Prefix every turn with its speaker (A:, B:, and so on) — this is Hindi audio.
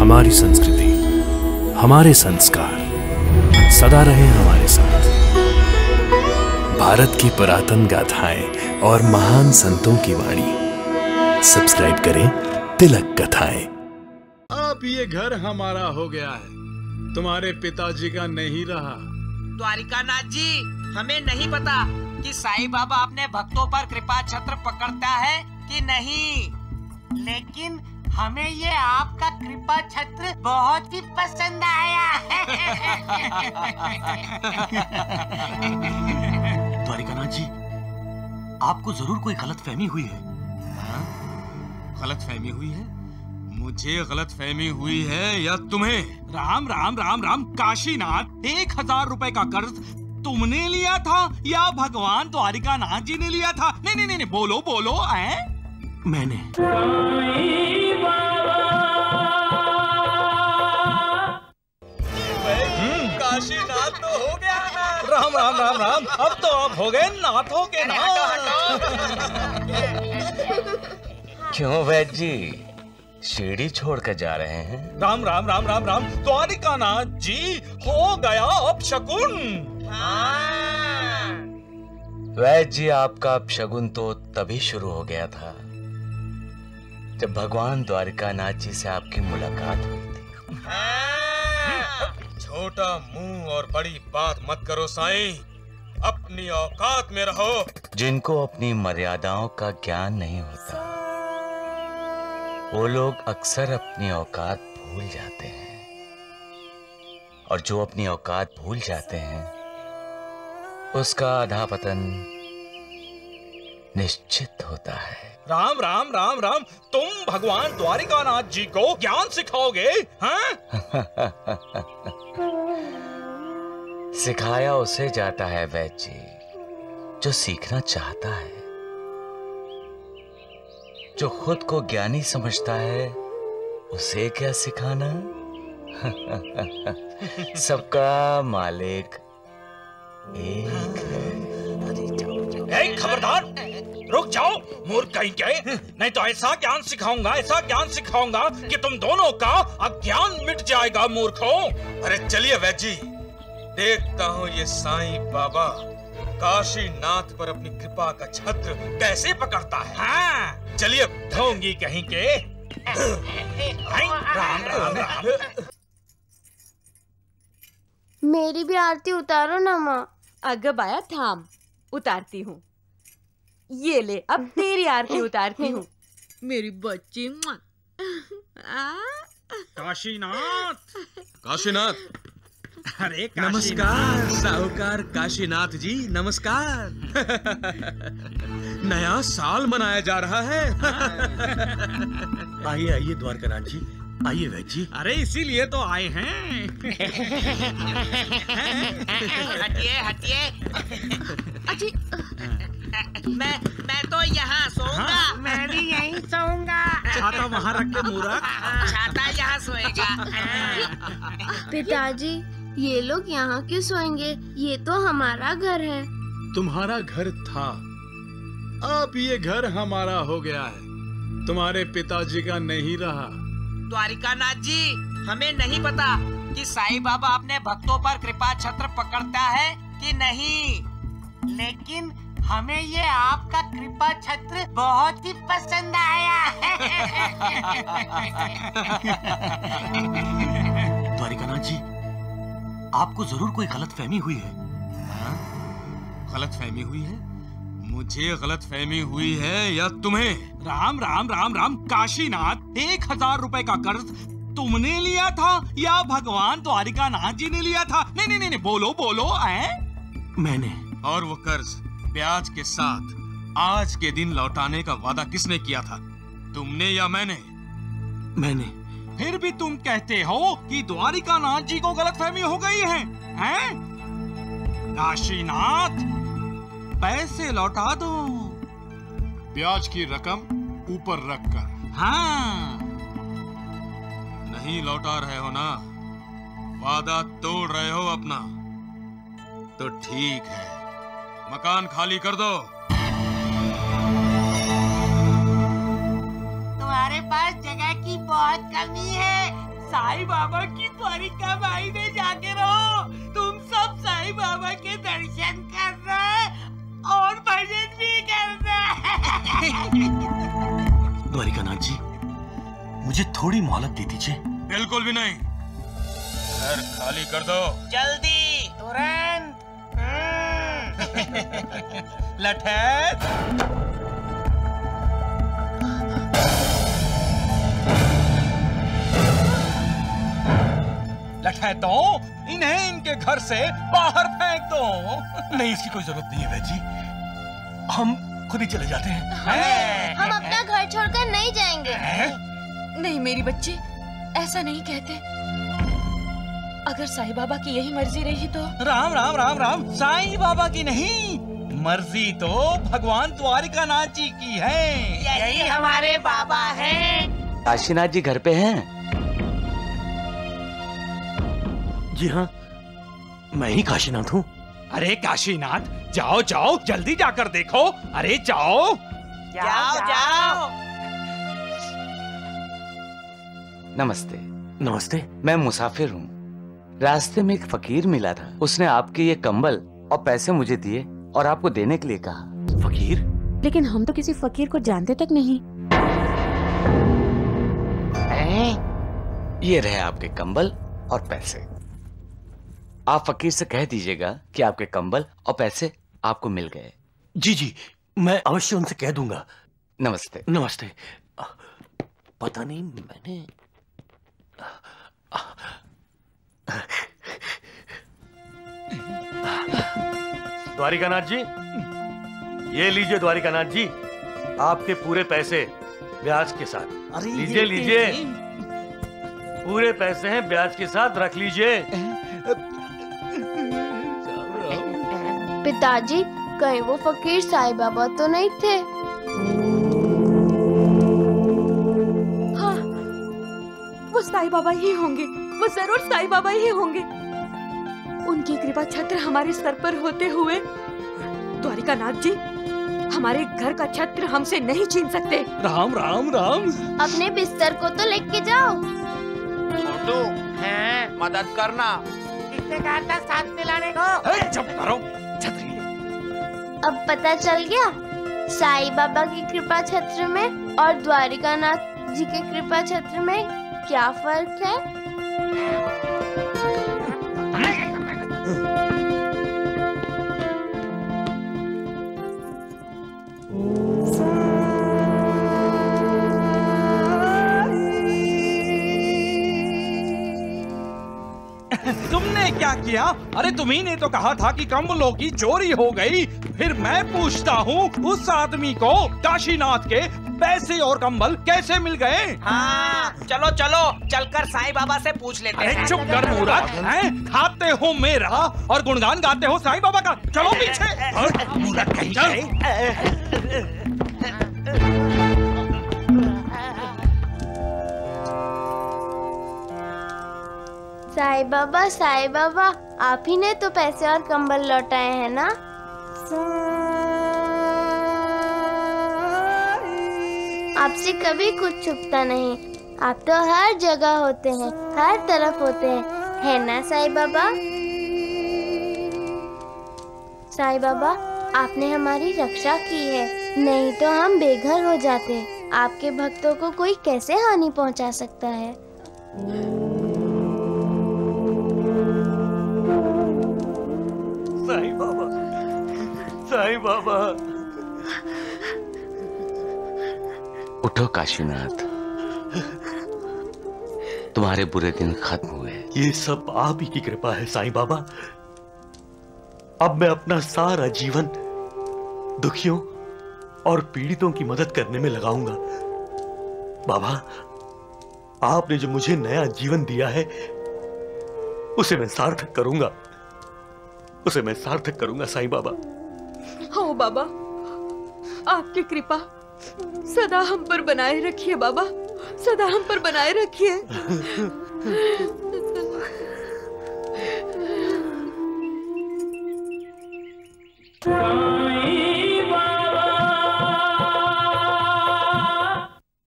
A: हमारी संस्कृति, हमारे संस्कार सदा रहे हमारे साथ। भारत की पुरातन गाथाएं और महान संतों की वाणी। सब्सक्राइब करें तिलक कथाएं।
B: अब ये घर हमारा हो गया है, तुम्हारे पिताजी का नहीं रहा।
C: द्वारिकानाथ जी, हमें नहीं पता कि साईं बाबा अपने भक्तों पर कृपा छत्र पकड़ता है कि नहीं, लेकिन हमें ये आपका कृपा छत्र बहुत ही पसंद आया है।
D: द्वारिकानाथ जी, आपको जरूर कोई गलतफहमी हुई है।
B: गलतफहमी हुई है? मुझे गलतफहमी हुई है या तुम्हें?
D: राम राम राम राम काशीनाथ, 1000 रुपए का कर्ज तुमने लिया था या भगवान द्वारिकानाथ जी ने लिया था? नहीं नहीं नहीं, बोलो बोलो। मैंने।
B: काशीनाथ तो हो गया है।
D: राम राम राम राम, अब तो आप हो गए नाथों के नाथ।
E: क्यों वैद्य जी, सीढ़ी छोड़कर जा रहे हैं?
D: राम राम राम राम राम, द्वारिकानाथ जी, हो गया अपशकुन।
E: वैद्य जी, आपका अपशगुन तो तभी शुरू हो गया था जब भगवान द्वारिकानाथ जी से आपकी मुलाकात हुई थी।
B: छोटा मुंह और बड़ी बात मत करो साईं, अपनी औकात में रहो।
E: जिनको अपनी मर्यादाओं का ज्ञान नहीं होता, वो लोग अक्सर अपनी औकात भूल जाते हैं, और जो अपनी औकात भूल जाते हैं उसका अधःपतन निश्चित होता है।
D: राम राम राम राम, तुम भगवान द्वारिकानाथ जी को ज्ञान सिखाओगे? हाँ?
E: सिखाया उसे जाता है वैद्य जी जो सीखना चाहता है। जो खुद को ज्ञानी समझता है उसे क्या सिखाना। सबका मालिक एक है।
D: खबरदार, रुक जाओ मूर्ख कहीं के, नहीं तो ऐसा ज्ञान सिखाऊंगा, ऐसा ज्ञान सिखाऊंगा कि तुम दोनों का अज्ञान मिट जाएगा मूर्खों।
B: अरे चलिए वैद्य जी, देखता हूँ ये साईं बाबा काशीनाथ पर अपनी कृपा का छत्र कैसे पकड़ता है।
D: हाँ,
B: चलिए।
D: ढोंगी कहीं के। राम राम राम।
F: मेरी भी आरती उतारो ना माँ।
G: अगबाया थाम, उतारती हूँ। ये ले, अब तेरी आरती उतारती हूँ। मेरी बच्ची।
D: काशीनाथ।
B: काशीनाथ,
D: अरे
B: नमस्कार साहूकार काशीनाथ जी, नमस्कार। नया साल मनाया जा रहा है।
D: आइए आइए द्वारकानाथ जी, आइए वैद्य जी। अरे इसीलिए तो आए हैं।
C: हटिए हटिए। अजी, मैं तो यहाँ सोऊंगा।
D: हाँ?
C: मैं भी यहीं सोऊंगा।
D: छाता वहाँ रख के मूर्ख।
C: छाता यहाँ सोएगा।
F: पिताजी, ये लोग यहाँ क्यों सोएंगे? ये तो हमारा घर है।
B: तुम्हारा घर था, अब ये घर हमारा हो गया है, तुम्हारे पिताजी का नहीं रहा।
C: द्वारिकानाथ जी, हमें नहीं पता कि साईं बाबा अपने भक्तों पर कृपा छत्र पकड़ता है कि नहीं, लेकिन हमें ये आपका कृपा छत्र बहुत ही पसंद आया है।
D: द्वारिकानाथ जी, आपको जरूर कोई गलतफहमी हुई है।
B: गलतफहमी हुई है? मुझे गलतफहमी हुई है या तुम्हें?
D: राम राम राम राम, काशीनाथ, 1000 रुपए का कर्ज तुमने लिया था या भगवान द्वारिकानाथ जी ने लिया था? नहीं नहीं नहीं, बोलो बोलो। मैंने।
B: और वो कर्ज ब्याज के साथ आज के दिन लौटाने का वादा किसने किया था, तुमने या मैंने?
D: मैंने। फिर भी तुम कहते हो कि द्वारिकानाथ जी को गलतफहमी हो गई है, हैं? काशीनाथ, पैसे लौटा दो।
B: ब्याज की रकम ऊपर रखकर।
D: हाँ।
B: नहीं लौटा रहे हो ना, वादा तोड़ रहे हो अपना, तो ठीक है, मकान खाली कर दो।
C: तुम्हारे पास जगह की बहुत कमी है, साईं बाबा की द्वारिका माई में जाके रहो। तुम सब साईं बाबा के दर्शन करना और भजन भी करना।
A: द्वारिकानाथ जी, मुझे थोड़ी मोहलत दे दीजिए।
B: बिल्कुल भी नहीं, घर खाली कर दो
C: जल्दी, तुरंत।
D: लठैत, लठैत दो, इन्हें इनके घर से बाहर फेंक दो।
A: नहीं, इसकी कोई जरूरत नहीं है वैद्य जी, हम खुद ही चले जाते हैं।
F: हम अपना घर छोड़कर नहीं जाएंगे।
G: नहीं मेरी बच्ची, ऐसा नहीं कहते। अगर साईं बाबा की यही मर्जी रही तो।
D: राम राम राम राम, साईं बाबा की नहीं, मर्जी तो भगवान द्वारिकानाथ जी की है।
C: यही हमारे बाबा हैं।
E: काशीनाथ जी घर पे हैं?
A: जी हाँ, मैं ही काशीनाथ हूँ।
D: अरे काशीनाथ, जाओ जाओ, जल्दी जाकर देखो। अरे जाओ
C: जाओ जाओ।
E: नमस्ते।
A: नमस्ते।
E: मैं मुसाफिर हूँ। रास्ते में एक फकीर मिला था, उसने आपके ये कंबल और पैसे मुझे दिए और आपको देने के लिए कहा।
A: फकीर?
G: लेकिन हम तो किसी फकीर को जानते तक नहीं।
E: ये रहे आपके कंबल और पैसे। आप फकीर से कह दीजिएगा कि आपके कंबल और पैसे आपको मिल गए।
A: जी जी, मैं अवश्य उनसे कह दूंगा।
E: नमस्ते।
A: नमस्ते। पता नहीं मैंने द्वारिकानाथ जी, ये लीजिए द्वारिकानाथ जी, आपके पूरे पैसे ब्याज के साथ। लीजिए लीजिए, पूरे पैसे हैं ब्याज के साथ, रख लीजिए।
F: पिताजी, कहीं वो फकीर साईं बाबा तो नहीं थे?
G: हाँ, वो साईं बाबा ही होंगे, वो जरूर साईं बाबा ही होंगे। उनकी कृपा छत्र हमारे सर पर होते हुए द्वारिकानाथ जी हमारे घर का छत्र हमसे नहीं छीन सकते।
A: राम राम राम।
F: अपने बिस्तर को तो लेके जाओ।
C: छोटू, हैं, मदद करना। किसने कहा था साथ में लाने को?
D: चुप करो, छतरी।
F: अब पता चल गया साईं बाबा की कृपा छत्र में और द्वारिकानाथ जी के कृपा छत्र में क्या फर्क है?
D: तुमने क्या किया? अरे तुम्ही ने तो कहा था कि कंबलों की चोरी हो गई। फिर मैं पूछता हूँ, उस आदमी को काशीनाथ के पैसे और कंबल कैसे मिल गए?
C: हाँ, चलो चलो, चलकर साईं बाबा से पूछ लेते हैं।
D: अरे चुप कर मूर्ख, हैं? खाते हो मेरा और गुणगान गाते हो साईं बाबा का। चलो पीछे। मूर्ख कहीं चल।
F: साईं बाबा, आप ही ने तो पैसे और कंबल लौटाए हैं ना? आपसे कभी कुछ छुपता नहीं, आप तो हर जगह होते हैं, हर तरफ होते हैं, है ना साईं बाबा? साईं बाबा, आपने हमारी रक्षा की है, नहीं तो हम बेघर हो जाते। आपके भक्तों को कोई कैसे हानि पहुंचा सकता है?
A: साईं बाबा, साईं बाबा।
E: उठो काशीनाथ, तुम्हारे बुरे दिन खत्म हुए।
A: ये सब आप ही की कृपा है साईं बाबा। अब मैं अपना सारा जीवन दुखियों और पीड़ितों की मदद करने में लगाऊंगा। बाबा, आपने जो मुझे नया जीवन दिया है उसे मैं सार्थक करूंगा, उसे मैं सार्थक करूंगा साईं बाबा।
G: हाँ बाबा, आपकी कृपा सदा हम पर बनाए रखिए बाबा, सदा हम पर बनाए रखिए।